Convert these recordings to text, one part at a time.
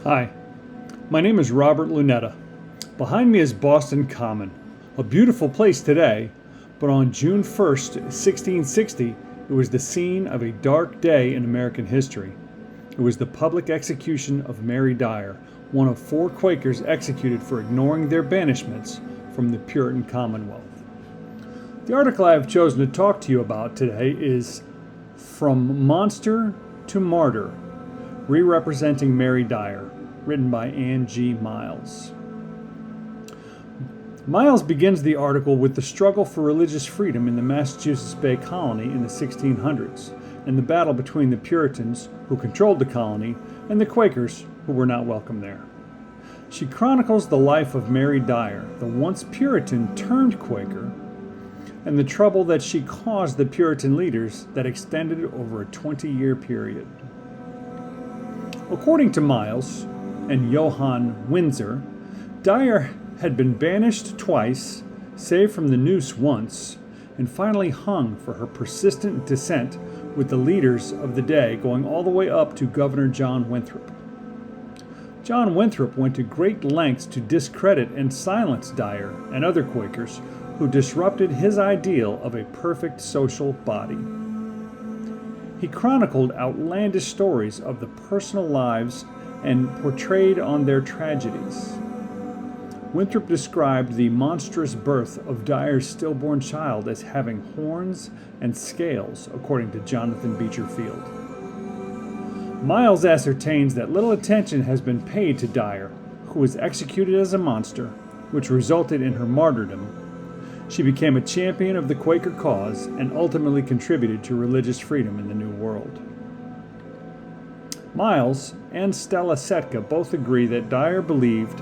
Hi, my name is Robert Lunetta. Behind me is Boston Common, a beautiful place today, but on June 1st, 1660, it was the scene of a dark day in American history. It was the public execution of Mary Dyer, one of 4 Quakers executed for ignoring their banishments from the Puritan Commonwealth. The article I have chosen to talk to you about today is From Monster to Martyr, Re-Representing Mary Dyer, written by Myles. Myles begins the article with the struggle for religious freedom in the Massachusetts Bay Colony in the 1600s, and the battle between the Puritans, who controlled the colony, and the Quakers, who were not welcome there. She chronicles the life of Mary Dyer, the once Puritan turned Quaker, and the trouble that she caused the Puritan leaders that extended over a 20-year period. According to Myles and Johann Windsor, Dyer had been banished twice, saved from the noose once, and finally hung for her persistent dissent with the leaders of the day, going all the way up to Governor John Winthrop. John Winthrop went to great lengths to discredit and silence Dyer and other Quakers who disrupted his ideal of a perfect social body. He chronicled outlandish stories of the personal lives and portrayed on their tragedies. Winthrop described the monstrous birth of Dyer's stillborn child as having horns and scales, according to Jonathan Beecher Field. Myles ascertains that little attention has been paid to Dyer, who was executed as a monster, which resulted in her martyrdom. She became a champion of the Quaker cause and ultimately contributed to religious freedom in the New World. Myles and Stella Setka both agree that Dyer believed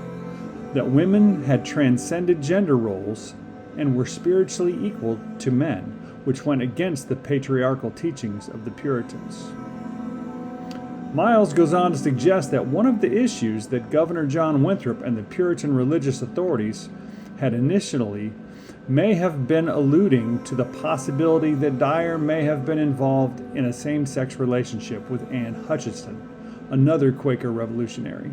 that women had transcended gender roles and were spiritually equal to men, which went against the patriarchal teachings of the Puritans. Myles goes on to suggest that one of the issues that Governor John Winthrop and the Puritan religious authorities had initially may have been alluding to the possibility that Dyer may have been involved in a same-sex relationship with Anne Hutchinson, another Quaker revolutionary.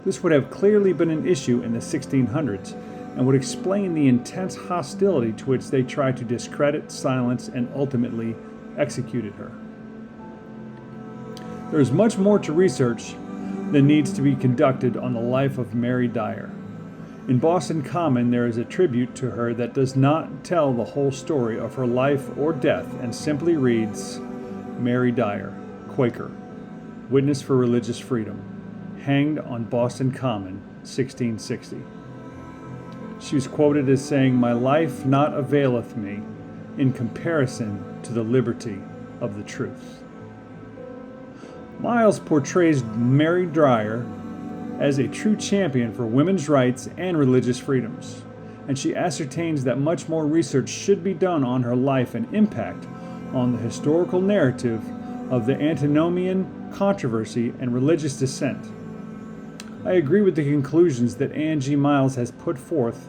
This would have clearly been an issue in the 1600s and would explain the intense hostility to which they tried to discredit, silence, and ultimately executed her. There is much more to research that needs to be conducted on the life of Mary Dyer. In Boston Common, there is a tribute to her that does not tell the whole story of her life or death and simply reads, Mary Dyer, Quaker, witness for religious freedom, hanged on Boston Common, 1660. She was quoted as saying, "My life not availeth me in comparison to the liberty of the truth." Myles portrays Mary Dyer as a true champion for women's rights and religious freedoms, and she ascertains that much more research should be done on her life and impact on the historical narrative of the Antinomian controversy and religious dissent. I agree with the conclusions that Myles has put forth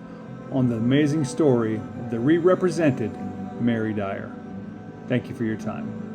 on the amazing story of the re-represented Mary Dyer. Thank you for your time.